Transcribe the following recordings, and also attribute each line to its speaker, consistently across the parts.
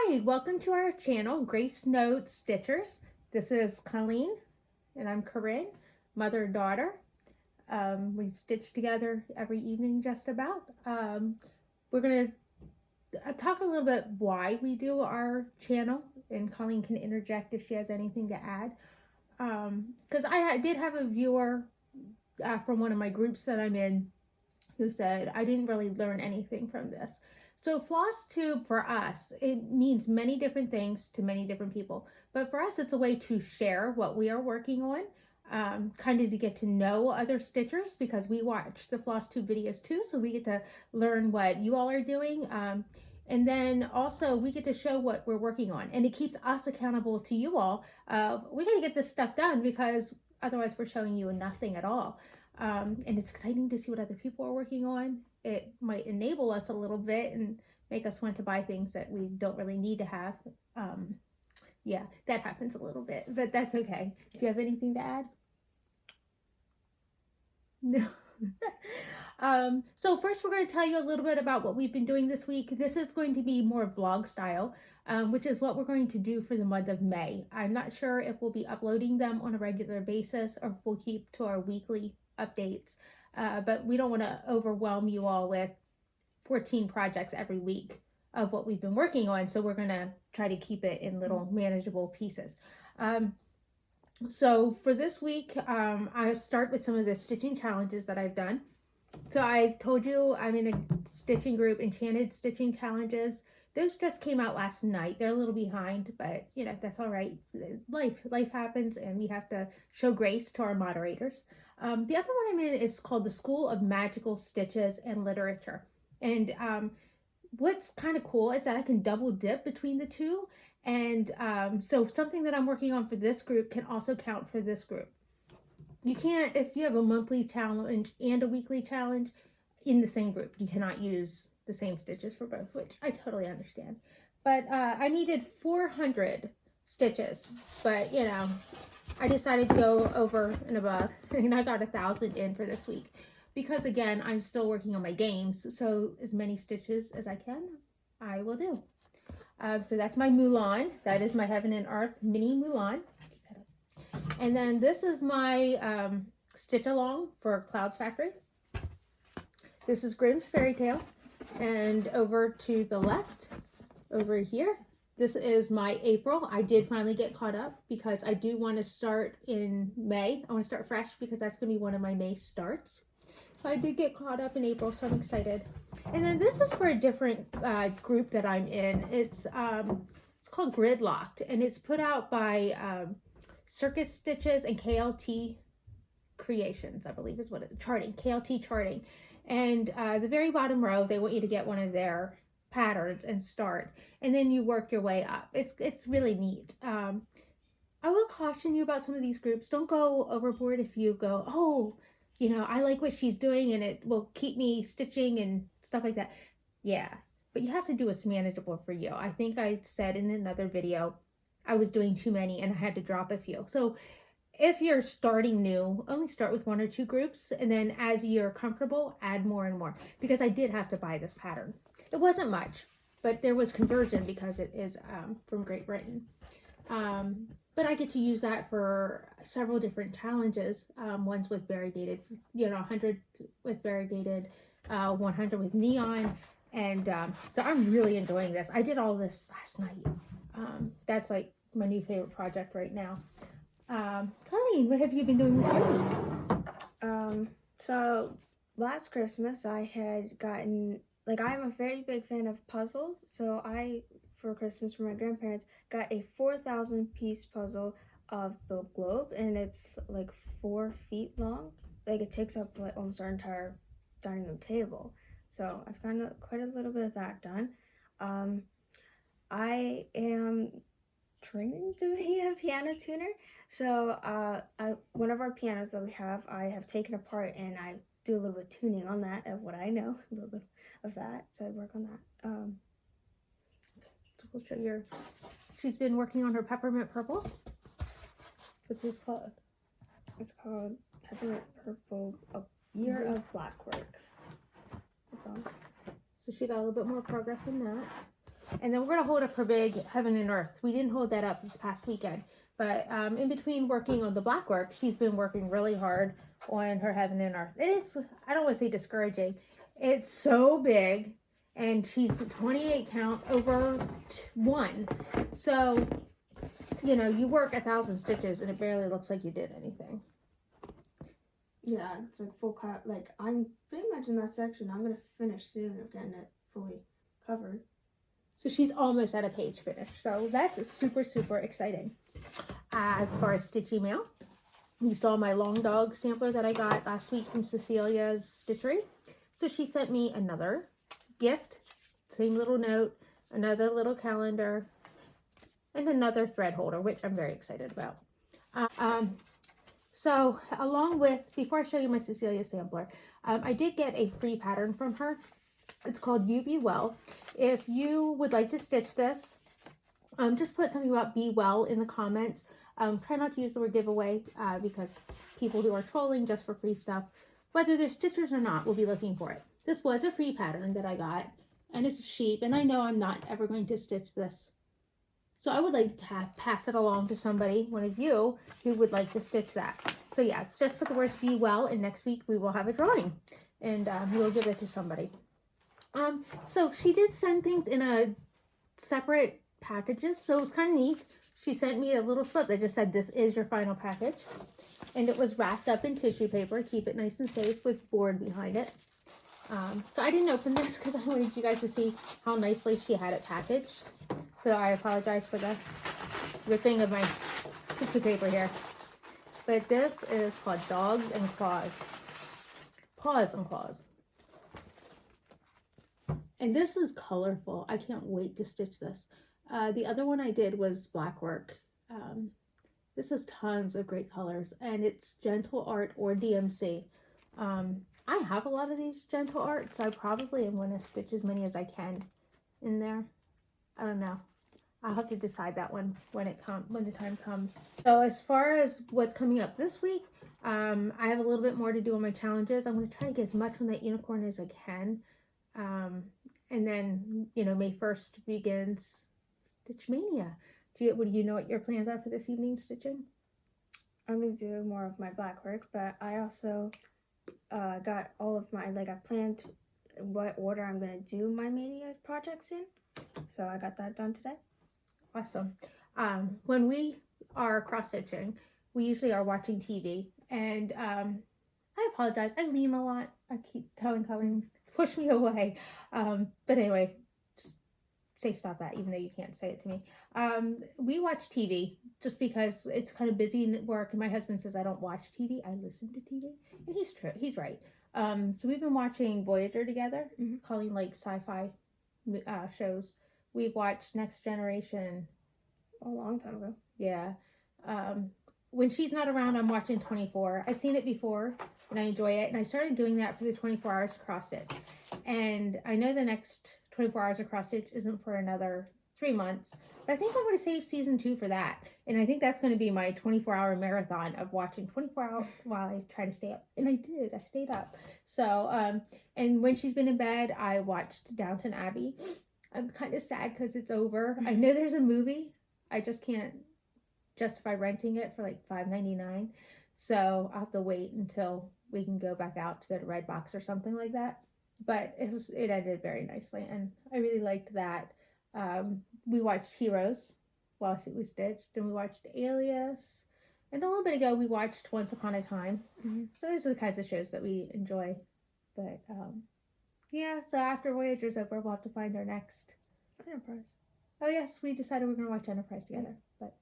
Speaker 1: Hi, welcome to our channel, Grace Notes Stitchers. This is Colleen, and I'm Corinne, mother and daughter. We stitch together every evening just about. We're going to talk a little bit why we do our channel, and Colleen can interject if she has anything to add. Because I did have a viewer from one of my groups that I'm in who said, I didn't really learn anything from this. So Flosstube for us, it means many different things to many different people. But for us, it's a way to share what we are working on, kind of to get to know other stitchers because we watch the Flosstube videos too. So we get to learn what you all are doing. And then also we get to show what we're working on. And it keeps us accountable to you all. We got to get this stuff done because otherwise we're showing you nothing at all. And it's exciting to see what other people are working on. It might enable us a little bit and make us want to buy things that we don't really need to have. Yeah, that happens a little bit, but that's okay. Do you have anything to add? No. So first we're going to tell you a little bit about what we've been doing this week. This is going to be more vlog style, which is what we're going to do for the month of May. I'm not sure if we'll be uploading them on a regular basis or if we'll keep to our weekly updates, but we don't want to overwhelm you all with 14 projects every week of what we've been working on, so we're going to try to keep it in little manageable pieces. So for this week, I'll start with some of the stitching challenges that I've done. So I told you I'm in a stitching group, Enchanted Stitching Challenges. Those just came out last night. They're a little behind, but you know, that's all right. Life happens, and we have to show grace to our moderators. The other one I'm in is called the School of Magical Stitches and Literature. And what's kind of cool is that I can double dip between the two. And so something that I'm working on for this group can also count for this group. You can't, if you have a monthly challenge and a weekly challenge in the same group, you cannot use the same stitches for both, which I totally understand. But I needed 400 stitches, but you know, I decided to go over and above, and I got 1,000 in for this week. Because again, I'm still working on my games, so as many stitches as I can, I will do. So that's my Mulan. That is my Heaven and Earth mini Mulan. And then this is my stitch along for Clouds Factory. This is Grimm's Fairy Tale. And over to the left, over here, this is my April. I did finally get caught up because I do want to start in May. I want to start fresh because that's going to be one of my May starts. So I did get caught up in April, so I'm excited. And then this is for a different group that I'm in. It's called Gridlocked, and it's put out by Circus Stitches and KLT Creations, I believe is what it's charting, KLT Charting. And the very bottom row, they want you to get one of their patterns and start, and then you work your way up. It's really neat. I will caution you about some of these groups. Don't go overboard if you go, oh, you know, I like what she's doing and it will keep me stitching and stuff like that. Yeah, but you have to do what's manageable for you. I think I said in another video, I was doing too many and I had to drop a few. So if you're starting new, only start with 1 or 2 groups, and then as you're comfortable, add more and more. Because I did have to buy this pattern. It wasn't much, but there was conversion because it is from Great Britain. But I get to use that for several different challenges. Ones with variegated, you know, 100 with variegated, 100 with neon. And so I'm really enjoying this. I did all this last night. That's like my new favorite project right now. Colleen, what have you been doing with your week?
Speaker 2: So last Christmas I had gotten, like, I'm a very big fan of puzzles, so I, for Christmas from my grandparents, got a 4,000 piece puzzle of the globe, and it's like 4 feet long. Like, it takes up like almost our entire dining room table. So I've gotten quite a little bit of that done. I am training to be a piano tuner. So one of our pianos that we have, I have taken apart and I do a little bit of tuning on that of what I know, a little bit of that. So I work on that.
Speaker 1: We'll show your, she's been working on her Peppermint Purple. What's this called?
Speaker 2: It's called Peppermint Purple, A Year of Black Work. That's all.
Speaker 1: So she got a little bit more progress in that. And then we're going to hold up her big Heaven and Earth. We didn't hold that up this past weekend. But in between working on the black work, she's been working really hard on her Heaven and Earth. And it's, I don't want to say discouraging. It's so big. And she's 28 count over 1. So, you know, you work 1,000 stitches and it barely looks like you did anything.
Speaker 2: Yeah, it's like full cut. Like, I'm pretty much in that section. I'm going to finish soon of getting it fully covered.
Speaker 1: So she's almost at a page finish. So that's super, super exciting. As far as stitchy mail, you saw my long dog sampler that I got last week from Cecilia's Stitchery. So she sent me another gift, same little note, another little calendar, and another thread holder, which I'm very excited about. So along with, before I show you my Cecilia sampler, I did get a free pattern from her. It's called You Be Well. If you would like to stitch this, just put something about be well in the comments. Try not to use the word giveaway because people who are trolling just for free stuff, whether they're stitchers or not, will be looking for it. This was a free pattern that I got, and it's a sheep, and I know I'm not ever going to stitch this. So I would like to pass it along to somebody, one of you, who would like to stitch that. So yeah, it's just put the words be well, and next week we will have a drawing, and we'll give it to somebody. So she did send things in a separate packages, so it was kind of neat. She sent me a little slip that just said, "This is your final package." And it was wrapped up in tissue paper, keep it nice and safe, with board behind it. So I didn't open this because I wanted you guys to see how nicely she had it packaged. So I apologize for the ripping of my tissue paper here. But this is called Dogs and Claws. Paws and Claws. And this is colorful. I can't wait to stitch this. The other one I did was black work. This has tons of great colors, and it's Gentle Art or DMC. I have a lot of these Gentle Art, so I probably am going to stitch as many as I can in there. I don't know. I'll have to decide that one when the time comes. So as far as what's coming up this week, I have a little bit more to do on my challenges. I'm going to try to get as much on that unicorn as I can. And then, you know, May 1st begins Stitch Mania. Do you know what your plans are for this evening stitching?
Speaker 2: I'm going to do more of my black work, but I also got all of my, like, I planned what order I'm going to do my Mania projects in. So I got that done today.
Speaker 1: Awesome. When we are cross stitching, we usually are watching TV, and I apologize. I lean a lot. I keep telling Colleen, push me away. But anyway, just say stop that, even though you can't say it to me. We watch TV just because it's kind of busy at work, and my husband says I don't watch TV. I listen to TV, and he's true. He's right. So we've been watching Voyager together, calling like sci-fi shows. We've watched Next Generation
Speaker 2: a long time ago.
Speaker 1: Yeah. When she's not around, I'm watching 24. I've seen it before, and I enjoy it. And I started doing that for the 24 hours of cross stitch. And I know the next 24 hours of cross stitch isn't for another 3 months. But I think I'm going to save season 2 for that. And I think that's going to be my 24-hour marathon of watching 24 hours while I try to stay up. And I did. I stayed up. So, and when she's been in bed, I watched Downton Abbey. I'm kind of sad because it's over. I know there's a movie. I just can't justify renting it for like $5.99. So I'll have to wait until we can go back out to go to Redbox or something like that. But it ended very nicely, and I really liked that. We watched Heroes while it was stitched, and we watched Alias, and a little bit ago we watched Once Upon a Time. So those are the kinds of shows that we enjoy. But yeah, so after Voyager's over, we'll have to find our next
Speaker 2: Enterprise.
Speaker 1: Oh yes, we decided we're going to watch Enterprise together. But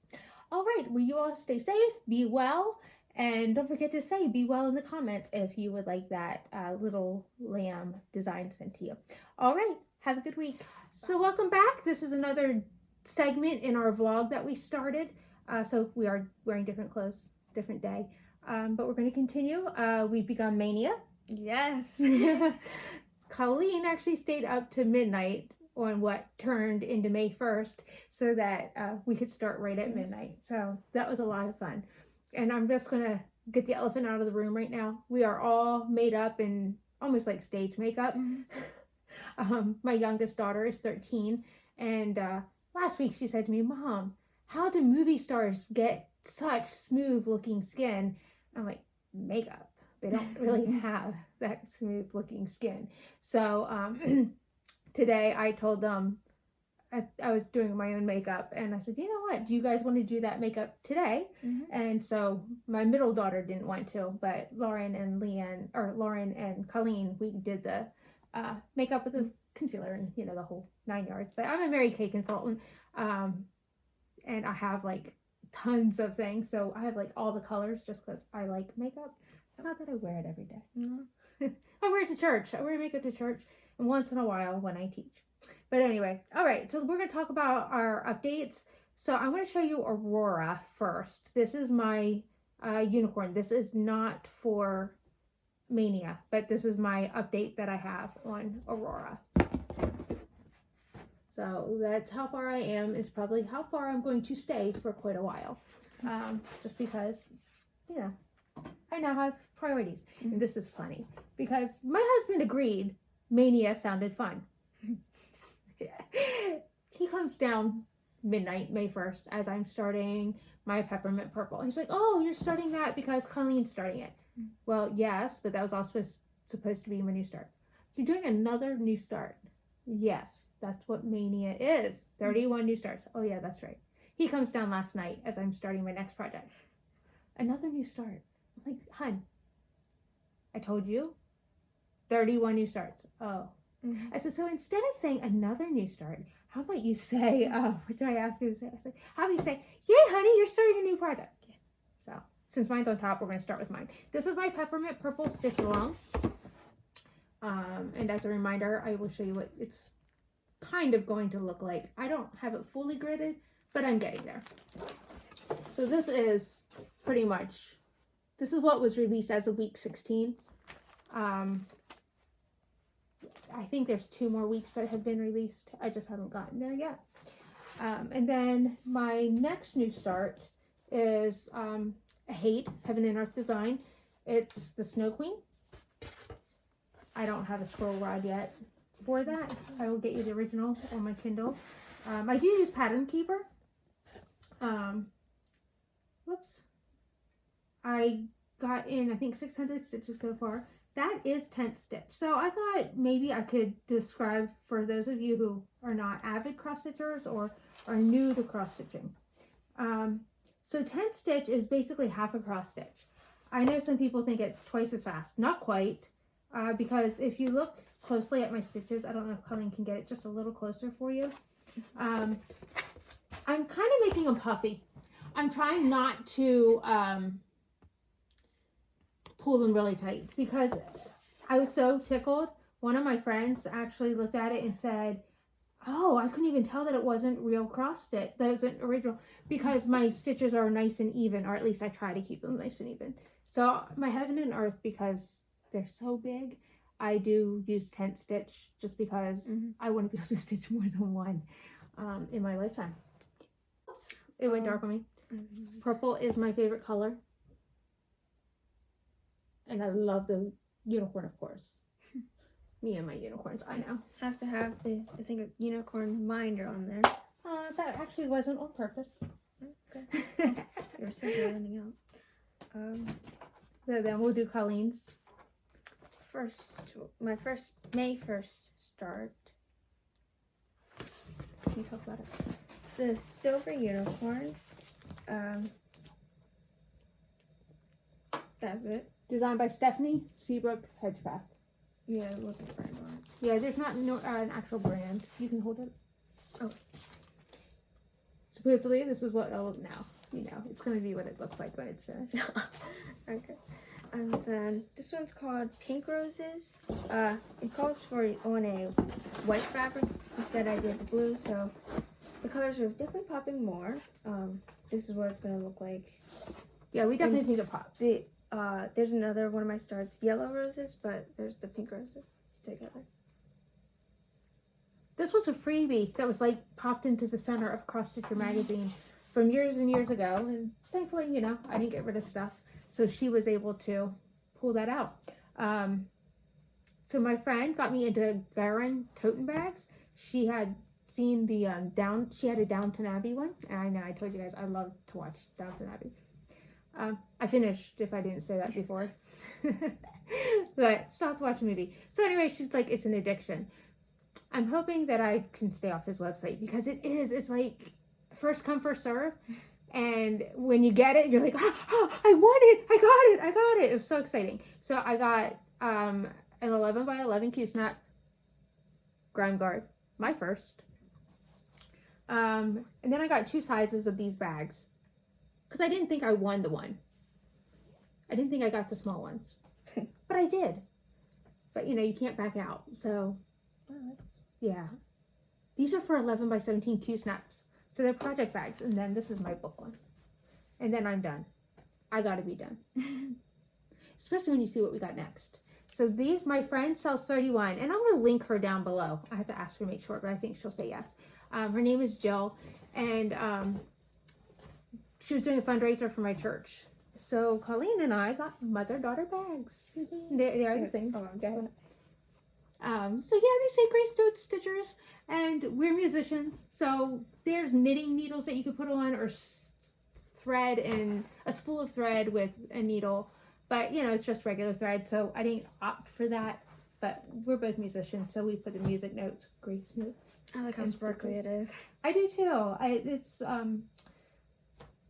Speaker 1: all right, well, you all stay safe, be well, and don't forget to say be well in the comments if you would like that little lamb design sent to you. All right, have a good week. So welcome back. This is another segment in our vlog that we started. So we are wearing different clothes, different day, but we're going to continue. We've begun Mania.
Speaker 2: Yes.
Speaker 1: Colleen actually stayed up to midnight on what turned into May 1st so that we could start right at midnight. So that was a lot of fun. And I'm just going to get the elephant out of the room right now. We are all made up in almost like stage makeup. My youngest daughter is 13, And last week she said to me, Mom, how do movie stars get such smooth looking skin? I'm like, makeup. They don't really have that smooth looking skin. So today I told them, I was doing my own makeup, and I said, you know what, do you guys want to do that makeup today? And so my middle daughter didn't want to, but Lauren and Colleen, we did the makeup with the concealer and the whole 9 yards. But I'm a Mary Kay consultant, and I have like tons of things, so I have like all the colors just because I like makeup. Not that I wear it every day. I wear it to church. I wear makeup to church, and once in a while when I teach. But anyway, all right, so we're going to talk about our updates. So I'm going to show you Aurora first. This is my unicorn. This is not for Maynia, but this is my update that I have on Aurora. So that's how far I am. Is probably how far I'm going to stay for quite a while. Just because, I now have priorities. And this is funny because my husband agreed Maynia sounded fun. He comes down midnight, May 1st, as I'm starting my peppermint purple. He's like, oh, you're starting that because Colleen's starting it. Well, yes, but that was also supposed to be my new start. You're doing another new start. Yes, that's what Maynia is. 31 new starts. Oh, yeah, that's right. He comes down last night as I'm starting my next project. Another new start. I'm like, hun, I told you. 31 new starts. Oh. I said, so instead of saying another new start, how about you say, what did I ask you to say? I said, how about you say, yay, honey, you're starting a new project. So, since mine's on top, we're going to start with mine. This is my peppermint purple stitch along. And as a reminder, I will show you what it's kind of going to look like. I don't have it fully gridded, but I'm getting there. So this is pretty much, this is what was released as of week 16. I think there's 2 more weeks that have been released. I just haven't gotten there yet. And then my next new start is a Heaven and Earth design. It's the Snow Queen. I don't have a scroll rod yet for that. I will get you the original on my Kindle. I do use Pattern Keeper. Whoops. I got in, I think, 600 stitches so far. That is tent stitch. So I thought maybe I could describe for those of you who are not avid cross stitchers or are new to cross stitching. So tent stitch is basically half a cross stitch. I know some people think it's twice as fast. Not quite, because if you look closely at my stitches, I don't know if Colleen can get it just a little closer for you. I'm kind of making them puffy. I'm trying not to pull them really tight because I was so tickled. One of my friends actually looked at it and said, oh, I couldn't even tell that it wasn't real cross stitch, that it wasn't original, because my stitches are nice and even, or at least I try to keep them nice and even. So my Heaven and Earth, because they're so big, I do use tent stitch just because I want to be able to stitch more than one in my lifetime. Oops, it went dark on me. Purple is my favorite color. And I love the unicorn, of course. Me and my unicorns, I know.
Speaker 2: Have to have the thing of unicorn minder on there.
Speaker 1: That actually wasn't on purpose.
Speaker 2: Okay. You're so running out.
Speaker 1: So then we'll do Colleen's.
Speaker 2: My first May 1st start.
Speaker 1: Can you talk about it?
Speaker 2: It's the silver unicorn. That's it.
Speaker 1: Designed by Stephanie Seabrook Hedgepath.
Speaker 2: Yeah, it wasn't very long.
Speaker 1: Yeah, there's not an actual brand. You can hold it.
Speaker 2: Oh.
Speaker 1: Supposedly, this is what, oh, now, it's going to be what it looks like when it's finished.
Speaker 2: Okay. And then this one's called Pink Roses. It calls for on a white fabric. Instead, I did the blue, so the colors are definitely popping more. This is what it's going to look like.
Speaker 1: Yeah, we definitely think it pops.
Speaker 2: There's another one of my starts, yellow roses, but there's the pink roses together.
Speaker 1: This was a freebie that was like popped into the center of Cross Stitcher magazine from years and years ago, and thankfully, I didn't get rid of stuff, so she was able to pull that out. So my friend got me into Garin tote bags. She had seen the she had a Downton Abbey one, and I know I told you guys I love to watch Downton Abbey. I finished, if I didn't say that before. But stopped watching the movie. So anyway, she's like, it's an addiction. I'm hoping that I can stay off his website because it's like first come, first serve. And when you get it, you're like, I want it. I got it. It was so exciting. So I got an 11 by 11 Q-snap grime guard, my first. And then I got 2 sizes of these bags. Because I didn't think I won the one. I didn't think I got the small ones. But I did. But, you can't back out. So, yeah. These are for 11 by 17 Q-snaps. So they're project bags. And then this is my book one. And then I'm done. I gotta be done. Especially when you see what we got next. So these, my friend sells 31. And I'm going to link her down below. I have to ask her to make sure, but I think she'll say yes. Her name is Jill. And she was doing a fundraiser for my church. So Colleen and I got mother-daughter bags. They are the same.
Speaker 2: Oh, go ahead.
Speaker 1: So yeah, they say Grace Notes Stitchers, and we're musicians. So there's knitting needles that you could put on, or thread and a spool of thread with a needle. But it's just regular thread. So I didn't opt for that. But we're both musicians, so we put the music notes, Grace Notes.
Speaker 2: I like how sparkly it is.
Speaker 1: I do too.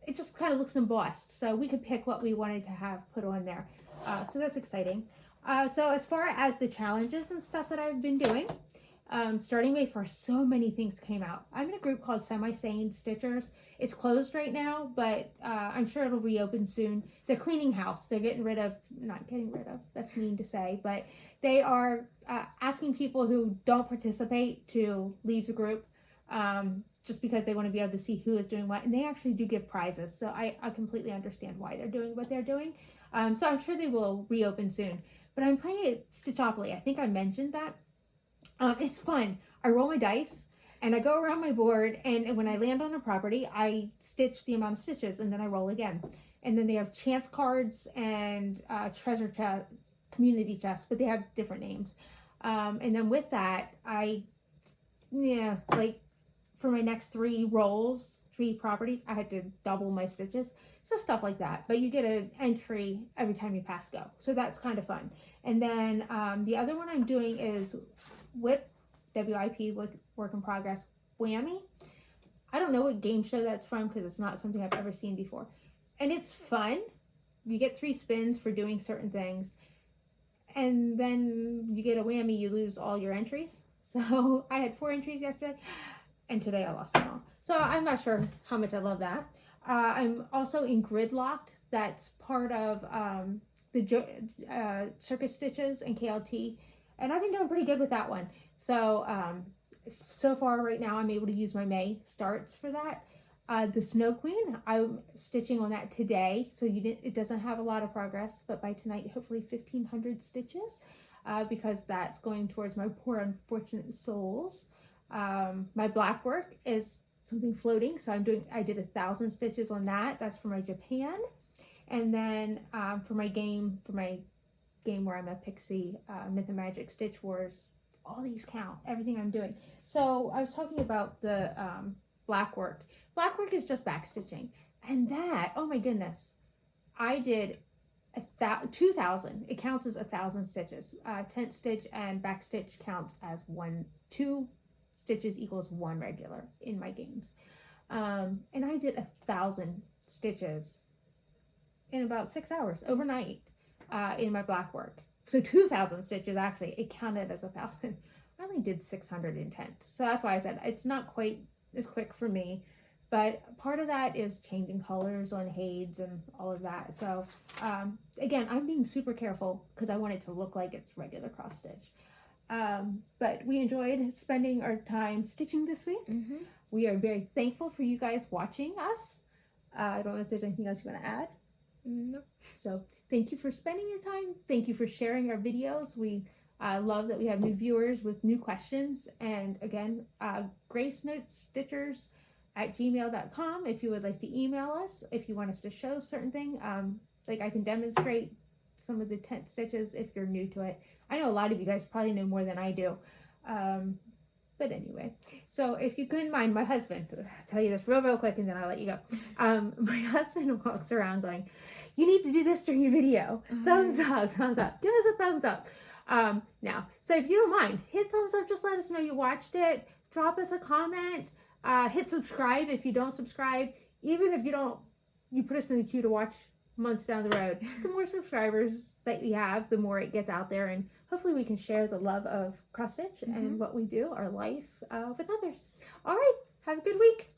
Speaker 1: It just kind of looks embossed, so we could pick what we wanted to have put on there. So that's exciting. So as far as the challenges and stuff that I've been doing, starting May 1st, so many things came out. I'm in a group called Semi-Sane Stitchers. It's closed right now, but I'm sure it'll reopen soon. They're cleaning house. They're not getting rid of, that's mean to say, but they are asking people who don't participate to leave the group. Just because they want to be able to see who is doing what. And they actually do give prizes. So I completely understand why they're doing what they're doing. So I'm sure they will reopen soon. But I'm playing at Stitchopoly. I think I mentioned that. It's fun. I roll my dice and I go around my board. And when I land on a property, I stitch the amount of stitches and then I roll again. And then they have chance cards and treasure chest, community chests, but they have different names. And then with that, for my next 3 rolls, 3 properties, I had to double my stitches. So stuff like that. But you get an entry every time you pass go. So that's kind of fun. And then the other one I'm doing is WIP, W-I-P, work in progress, Whammy. I don't know what game show that's from because it's not something I've ever seen before. And it's fun. You get 3 spins for doing certain things. And then you get a whammy, you lose all your entries. So I had 4 entries yesterday. And today I lost them all. So I'm not sure how much I love that. I'm also in Gridlocked. That's part of the Circus Stitches and KLT. And I've been doing pretty good with that one. So, so far right now I'm able to use my May starts for that. The Snow Queen, I'm stitching on that today. So it doesn't have a lot of progress. But by tonight, hopefully 1,500 stitches. Because that's going towards my poor unfortunate souls. My black work is something floating, so I did 1,000 stitches on that. That's for my Japan. And then for my game where I'm a pixie, Myth and Magic, Stitch Wars, all these count, everything I'm doing. So I was talking about the black work. Black work is just back stitching, and that, oh my goodness, I did 2,000. It counts as 1,000 stitches. Tent stitch and back stitch counts as 2 stitches equals 1 regular in my games. And I did 1,000 stitches in about 6 hours overnight in my black work. So 2,000 stitches, actually, it counted as 1,000. I only did 610. So that's why I said it's not quite as quick for me. But part of that is changing colors on Hades and all of that. So again, I'm being super careful because I want it to look like it's regular cross stitch. But we enjoyed spending our time stitching this week.
Speaker 2: Mm-hmm.
Speaker 1: We are very thankful for you guys watching us. I don't know if there's anything else you want to add.
Speaker 2: Nope.
Speaker 1: So thank you for spending your time. Thank you for sharing our videos. We love that we have new viewers with new questions. And again, gracenotesstitchers@gmail.com if you would like to email us, if you want us to show certain thing. Like I can demonstrate some of the tent stitches if you're new to it. I know a lot of you guys probably know more than I do. But anyway, so if you couldn't mind, my husband, I'll tell you this real quick and then I'll let you go. My husband walks around going, you need to do this during your video. Thumbs up, thumbs up. Give us a thumbs up. Now, so if you don't mind, hit thumbs up. Just let us know you watched it. Drop us a comment. Hit subscribe if you don't subscribe. Even if you put us in the queue to watch months down the road. The more subscribers that we have, the more it gets out there, and hopefully we can share the love of cross stitch and what we do, our life, with others. All right, have a good week.